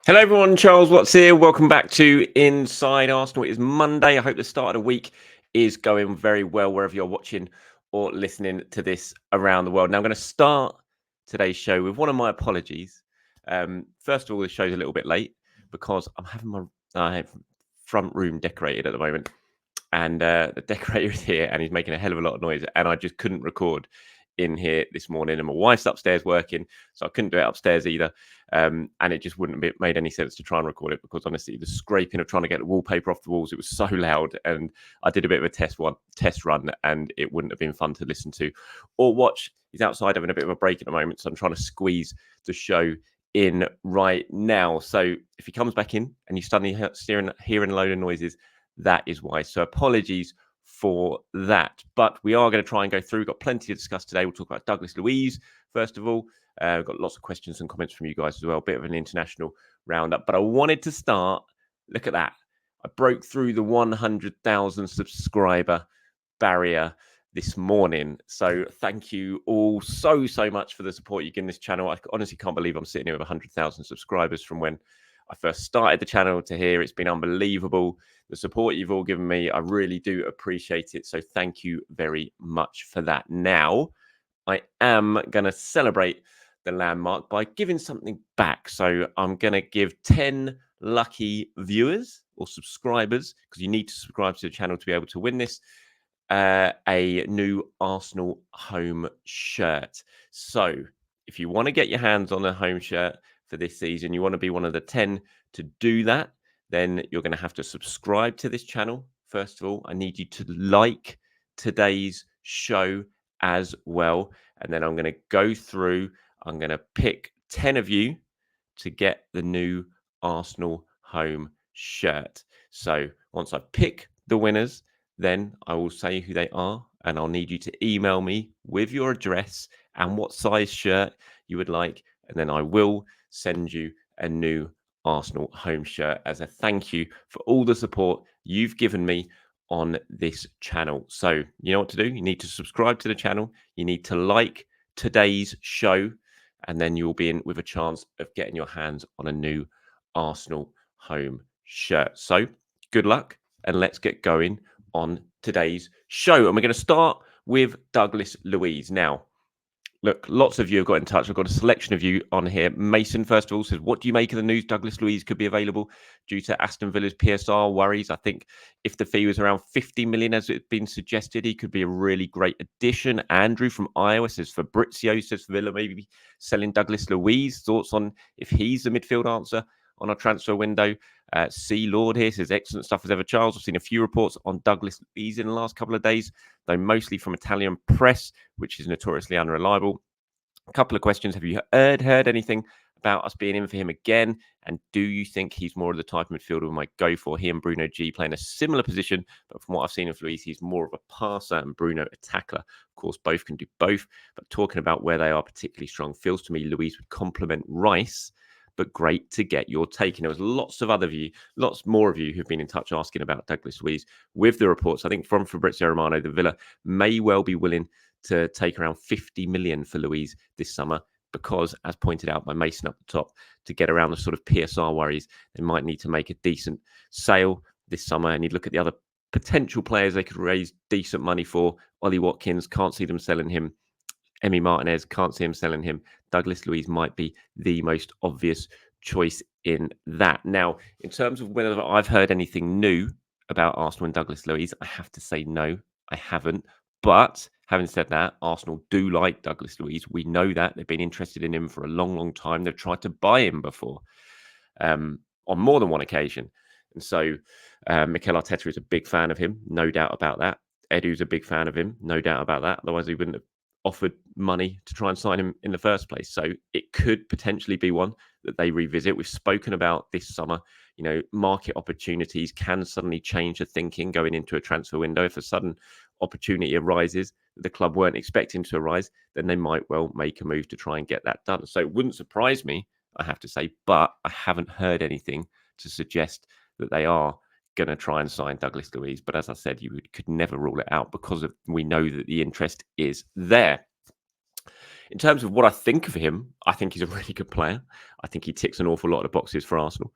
Hello everyone, Charles Watts here. Welcome back to Inside Arsenal. It is Monday. I hope the start of the week is going very well wherever you're watching or listening to this around the world. Now I'm going to start today's show with one of my apologies. First of all, the show's a little bit late because I'm having my front room decorated at the moment. And the decorator is here and he's making a hell of a lot of noise. And I just couldn't record in here this morning. And my wife's upstairs working, so I couldn't do it upstairs either. And it just wouldn't have made any sense to try and record it because honestly, the scraping of trying to get the wallpaper off the walls, it was so loud. And I did a bit of a test run, and it wouldn't have been fun to listen to or watch. He's outside having a bit of a break at the moment, so I'm trying to squeeze the show in right now. So if he comes back in and you suddenly hearing a load of noises, that is why. So apologies for that. But we are going to try and go through. We've got plenty to discuss today. We'll talk about Douglas Luiz, first of all. We've got lots of questions and comments from you guys as well. A bit of an international roundup. But I wanted to start. Look at that. I broke through the 100,000 subscriber barrier this morning. So thank you all so much for the support you give this channel. I honestly can't believe I'm sitting here with 100,000 subscribers from when I first started the channel to here. It's been unbelievable. The support you've all given me, I really do appreciate it. So thank you very much for that. Now, I am going to celebrate the landmark by giving something back. So I'm going to give 10 lucky viewers or subscribers, because you need to subscribe to the channel to be able to win this, a new Arsenal home shirt. So if you want to get your hands on a home shirt for this season, you want to be one of the 10 to do that, then you're going to have to subscribe to this channel. First of all, I need you to like today's show as well. And then I'm going to go through, I'm going to pick 10 of you to get the new Arsenal home shirt. So once I pick the winners, then I will say who they are, and I'll need you to email me with your address and what size shirt you would like. And then I will send you a new Arsenal home shirt as a thank you for all the support you've given me on this channel. So you know what to do. You need to subscribe to the channel. You need to like today's show, and then you'll be in with a chance of getting your hands on a new Arsenal home shirt. So good luck, and let's get going on today's show. And we're going to start with Douglas Luiz. Now, look, lots of you have got in touch. I've got a selection of you on here. Mason, first of all, says, what do you make of the news Douglas Luiz could be available due to Aston Villa's PSR worries? I think if the fee was around 50 million, as it's been suggested, he could be a really great addition. Andrew from Iowa says, Fabrizio says, Villa maybe selling Douglas Luiz. Thoughts on if he's the midfield answer on our transfer window? C. Lord here says, excellent stuff as ever, Charles. I've seen a few reports on Douglas Luiz in the last couple of days, though mostly from Italian press, which is notoriously unreliable. A couple of questions. Have you heard anything about us being in for him again? And do you think he's more of the type of midfielder we might go for? He and Bruno G play in a similar position, but from what I've seen of Luiz, he's more of a passer and Bruno a tackler. Of course, both can do both, but talking about where they are particularly strong, feels to me Luiz would complement Rice, but great to get your take. And there was lots more of you who've been in touch asking about Douglas Luiz with the reports. I think from Fabrizio Romano, the Villa may well be willing to take around 50 million for Luiz this summer, because, as pointed out by Mason up the top, to get around the sort of PSR worries, they might need to make a decent sale this summer. And you'd look at the other potential players they could raise decent money for. Ollie Watkins, can't see them selling him. Emi Martinez, can't see him selling him. Douglas Luiz might be the most obvious choice in that. Now, in terms of whether I've heard anything new about Arsenal and Douglas Luiz, I have to say no, I haven't. But having said that, Arsenal do like Douglas Luiz. We know that. They've been interested in him for a long time. They've tried to buy him before on more than one occasion. And so Mikel Arteta is a big fan of him, no doubt about that. Edu's a big fan of him, no doubt about that. Otherwise, he wouldn't have offered money to try and sign him in the first place. So it could potentially be one that they revisit. We've spoken about this summer, market opportunities can suddenly change the thinking going into a transfer window. If a sudden opportunity arises that the club weren't expecting to arise, then they might well make a move to try and get that done. So it wouldn't surprise me, I have to say, but I haven't heard anything to suggest that they are going to try and sign Douglas Luiz. But as I said, you could never rule it out because we know that the interest is there. In terms of what I think of him, I think he's a really good player. I think he ticks an awful lot of boxes for Arsenal.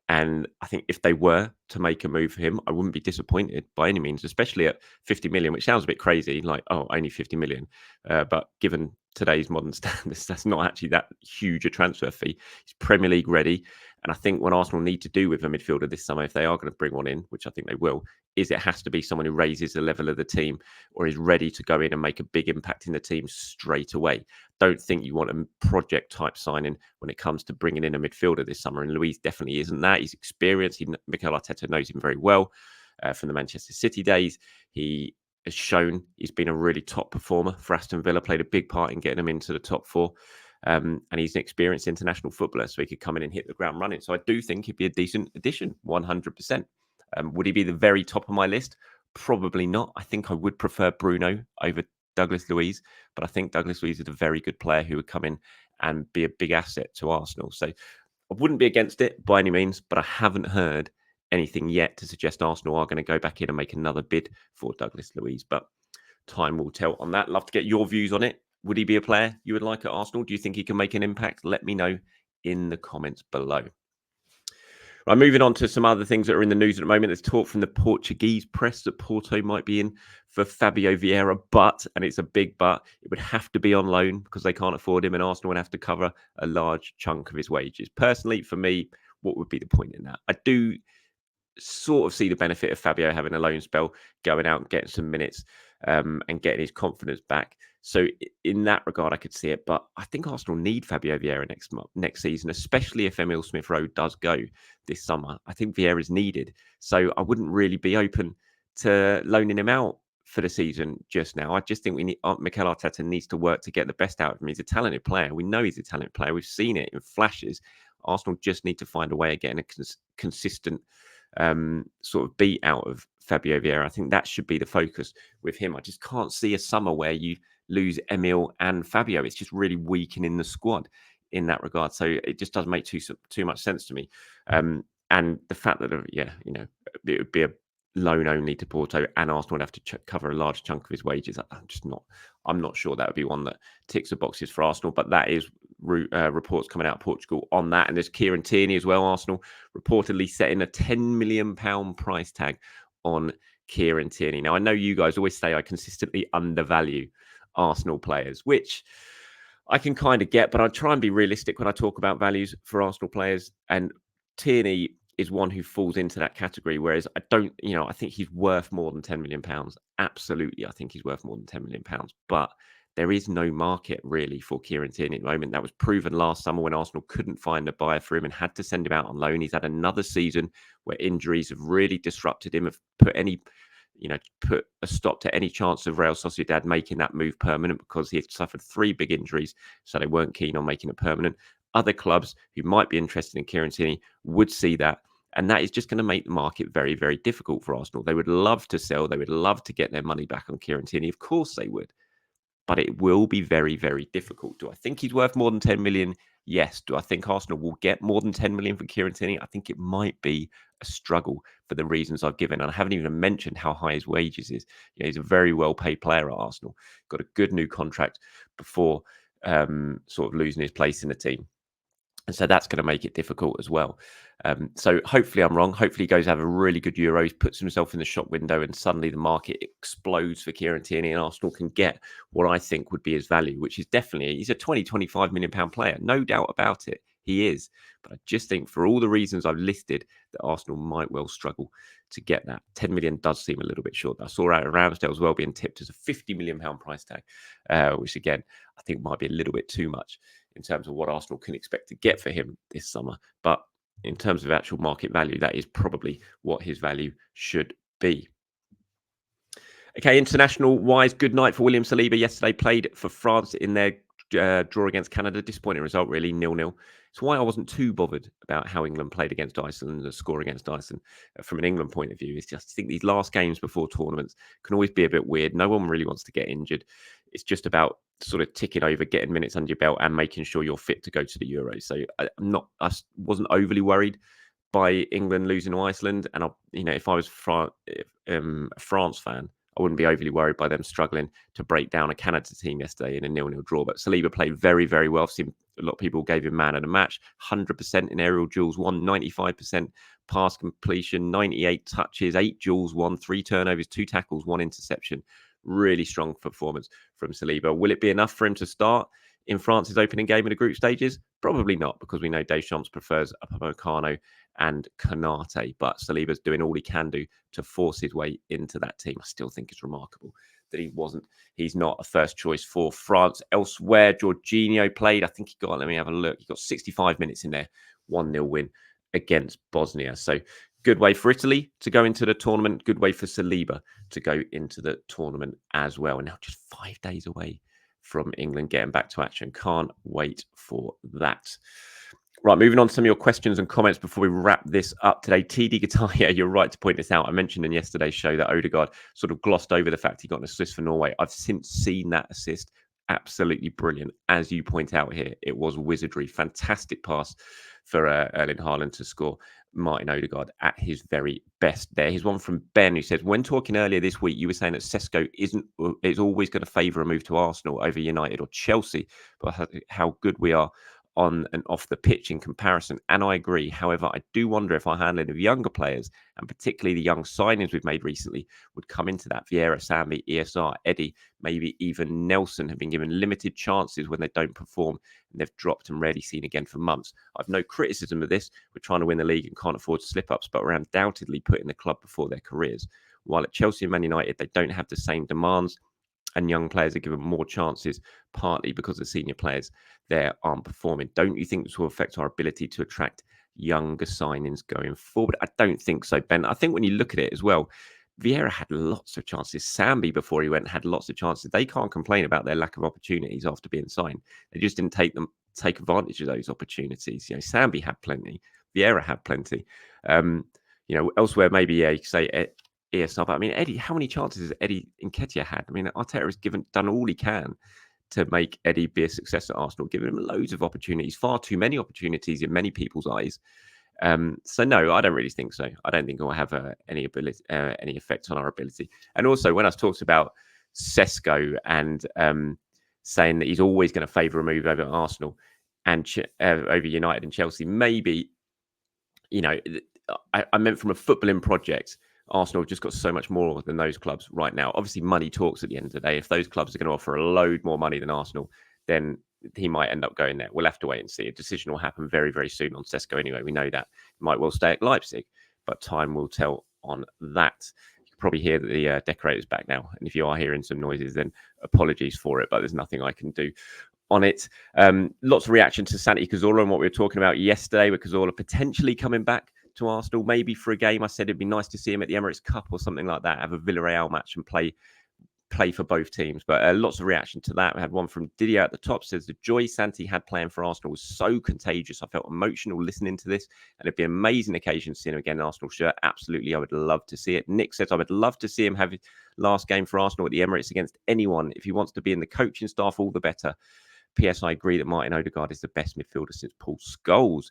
And I think if they were to make a move for him, I wouldn't be disappointed by any means, especially at 50 million, which sounds a bit crazy, like, oh, only 50 million. But given today's modern standards, that's not actually that huge a transfer fee. He's Premier League ready. And I think what Arsenal need to do with a midfielder this summer, if they are going to bring one in, which I think they will, is it has to be someone who raises the level of the team or is ready to go in and make a big impact in the team straight away. Don't think you want a project type signing when it comes to bringing in a midfielder this summer. And Luiz definitely isn't that. He's experienced. Mikel Arteta knows him very well from the Manchester City days. He has shown he's been a really top performer for Aston Villa, played a big part in getting them into the top four. And he's an experienced international footballer, so he could come in and hit the ground running. So I do think he'd be a decent addition, 100%. Would he be the very top of my list? Probably not. I think I would prefer Bruno over Douglas Luiz, but I think Douglas Luiz is a very good player who would come in and be a big asset to Arsenal. So I wouldn't be against it by any means, but I haven't heard anything yet to suggest Arsenal are going to go back in and make another bid for Douglas Luiz. But time will tell on that. Love to get your views on it. Would he be a player you would like at Arsenal? Do you think he can make an impact? Let me know in the comments below. Right, moving on to some other things that are in the news at the moment. There's talk from the Portuguese press that Porto might be in for Fabio Vieira, but, and it's a big but, it would have to be on loan because they can't afford him and Arsenal would have to cover a large chunk of his wages. Personally, for me, what would be the point in that? I do sort of see the benefit of Fabio having a loan spell, going out and getting some minutes and getting his confidence back. So in that regard, I could see it. But I think Arsenal need Fabio Vieira next season, especially if Emil Smith-Rowe does go this summer. I think Vieira is needed. So I wouldn't really be open to loaning him out for the season just now. I just think we need Mikel Arteta needs to work to get the best out of him. He's a talented player. We know he's a talented player. We've seen it in flashes. Arsenal just need to find a way of getting a consistent sort of beat out of Fabio Vieira. I think that should be the focus with him. I just can't see a summer where you lose Emil and Fabio. It's just really weakening the squad in that regard. So it just doesn't make too much sense to me. And the fact that, it would be a loan only to Porto and Arsenal would have to cover a large chunk of his wages. I'm not sure that would be one that ticks the boxes for Arsenal, but that is reports coming out of Portugal on that. And there's Kieran Tierney as well. Arsenal reportedly setting a £10 million price tag on Kieran Tierney. Now, I know you guys always say I consistently undervalue Arsenal players, which I can kind of get, but I try and be realistic when I talk about values for Arsenal players. And Tierney is one who falls into that category, whereas I don't, I think he's worth more than £10 million. Absolutely, I think he's worth more than £10 million. But there is no market really for Kieran Tierney at the moment. That was proven last summer when Arsenal couldn't find a buyer for him and had to send him out on loan. He's had another season where injuries have really disrupted him, have put a stop to any chance of Real Sociedad making that move permanent because he had suffered 3 big injuries, so they weren't keen on making it permanent. Other clubs who might be interested in Kieran Tierney would see that. And that is just going to make the market very, very difficult for Arsenal. They would love to sell. They would love to get their money back on Kieran Tierney. Of course they would. But it will be very, very difficult. Do I think he's worth more than 10 million? Yes. Do I think Arsenal will get more than 10 million for Kieran Tierney? I think it might be a struggle for the reasons I've given. And I haven't even mentioned how high his wages is. He's a very well-paid player at Arsenal. Got a good new contract before sort of losing his place in the team. And so that's going to make it difficult as well. So hopefully I'm wrong. Hopefully he goes have a really good Euros, puts himself in the shop window, and suddenly the market explodes for Kieran Tierney and Arsenal can get what I think would be his value, which is definitely, he's a £25 million player. No doubt about it. He is. But I just think for all the reasons I've listed that Arsenal might well struggle to get that. 10 million does seem a little bit short. I saw out of Ramsdale as well being tipped as a £50 million price tag, which again, I think might be a little bit too much in terms of what Arsenal can expect to get for him this summer. But in terms of actual market value, that is probably what his value should be. Okay, international-wise, good night for William Saliba. Yesterday played for France in their draw against Canada. Disappointing result, really, 0-0. It's why I wasn't too bothered about how England played against Iceland and the score against Iceland from an England point of view. It's just, I think these last games before tournaments can always be a bit weird. No one really wants to get injured. It's just about sort of ticking over, getting minutes under your belt and making sure you're fit to go to the Euros. So I wasn't overly worried by England losing to Iceland. And if I was a France fan, I wouldn't be overly worried by them struggling to break down a Canada team yesterday in a 0-0 draw. But Saliba played very, very well. I've seen a lot of people gave him man of the match. 100% in aerial duels, 95% pass completion, 98 touches, 8 duels, 3 turnovers, 2 tackles, 1 interception. Really strong performance from Saliba. Will it be enough for him to start in France's opening game in the group stages? Probably not, because we know Deschamps prefers Upamecano and Konate, but Saliba's doing all he can do to force his way into that team. I still think it's remarkable that he's not a first choice for France. Elsewhere, Jorginho played, I think he got, let me have a look, he got 65 minutes in there, 1-0 win against Bosnia. So good way for Italy to go into the tournament, good way for Saliba to go into the tournament as well. And now just 5 days away from England getting back to action. Can't wait for that. Right, moving on to some of your questions and comments before we wrap this up today. TD Guitar, yeah, you're right to point this out. I mentioned in yesterday's show that Odegaard sort of glossed over the fact he got an assist for Norway. I've since seen that assist. Absolutely brilliant. As you point out here, it was wizardry. Fantastic pass for Erling Haaland to score. Martin Odegaard at his very best there. Here's one from Ben who says, when talking earlier this week, you were saying that Sesko is always going to favour a move to Arsenal over United or Chelsea, but how good we are on and off the pitch in comparison. And I agree. However, I do wonder if our handling of younger players, and particularly the young signings we've made recently, would come into that. Vieira, Santi, ESR, Eddie, maybe even Nelson have been given limited chances when they don't perform, and they've dropped and rarely seen again for months. I've no criticism of this. We're trying to win the league and can't afford slip-ups, but we're undoubtedly putting the club before their careers. While at Chelsea and Man United, they don't have the same demands, and young players are given more chances, partly because the senior players there aren't performing. Don't you think this will affect our ability to attract younger signings going forward? I don't think so, Ben. I think when you look at it as well, Vieira had lots of chances. Sambi, before he went, had lots of chances. They can't complain about their lack of opportunities after being signed. They just didn't take advantage of those opportunities. You know, Sambi had plenty. Vieira had plenty. Elsewhere, maybe, yeah, you could say ESR. But I mean, Eddie, how many chances has Eddie Nketiah had? I mean, Arteta has done all he can to make Eddie be a success at Arsenal, giving him loads of opportunities, far too many opportunities in many people's eyes. So no, I don't really think so. I don't think it will have any effect on our ability. And also, when I talked about Sesko and saying that he's always going to favour a move over Arsenal and over United and Chelsea, maybe, I meant from a footballing project. Arsenal have just got so much more than those clubs right now. Obviously, money talks at the end of the day. If those clubs are going to offer a load more money than Arsenal, then he might end up going there. We'll have to wait and see. A decision will happen very, very soon on Sesko anyway. We know that. He might well stay at Leipzig, but time will tell on that. You can probably hear that the decorator's back now. And if you are hearing some noises, then apologies for it, but there's nothing I can do on it. Lots of reaction to Santi Cazorla and what we were talking about yesterday, with Cazorla potentially coming back to Arsenal, maybe for a game. I said it'd be nice to see him at the Emirates Cup or something like that, have a Villarreal match and play for both teams. But lots of reaction to that. We had one from Didier at the top, says the joy Santi had playing for Arsenal was so contagious. I felt emotional listening to this, and it'd be an amazing occasion to see him again in Arsenal shirt. Absolutely, I would love to see it. Nick says I would love to see him have his last game for Arsenal at the Emirates against anyone. If he wants to be in the coaching staff, all the better. P.S. I agree that Martin Odegaard is the best midfielder since Paul Scholes.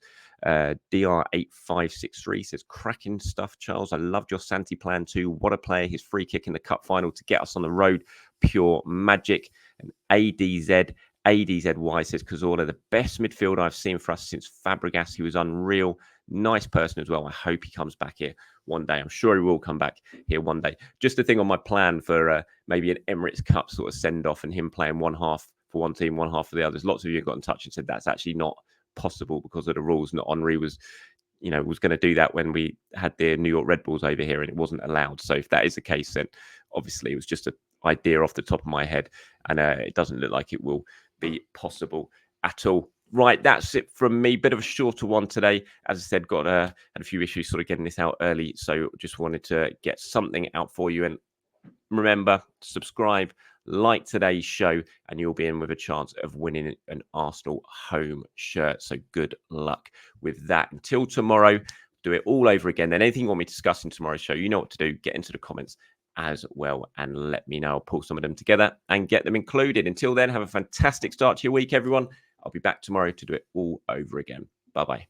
DR8563 says, cracking stuff, Charles. I loved your Santi plan too. What a player. His free kick in the cup final to get us on the road. Pure magic. And ADZY says, Cazorla, the best midfielder I've seen for us since Fabregas. He was unreal. Nice person as well. I hope he comes back here one day. I'm sure he will come back here one day. Just a thing on my plan for maybe an Emirates Cup sort of send-off and him playing one half for one team, one half for the others. Lots of you got in touch and said that's actually not possible because of the rules. Not Henri was going to do that when we had the New York Red Bulls over here and it wasn't allowed. So if that is the case, then obviously it was just an idea off the top of my head, and it doesn't look like it will be possible at all. Right, that's it from me. Bit of a shorter one today. As I said, had a few issues sort of getting this out early, so just wanted to get something out for you. And remember, subscribe, like today's show, and you'll be in with a chance of winning an Arsenal home shirt. So good luck with that. Until tomorrow, do it all over again. Then anything you want me to discuss in tomorrow's show, you know what to do. Get into the comments as well and let me know. I'll pull some of them together and get them included. Until then, have a fantastic start to your week, everyone. I'll be back tomorrow to do it all over again. Bye-bye.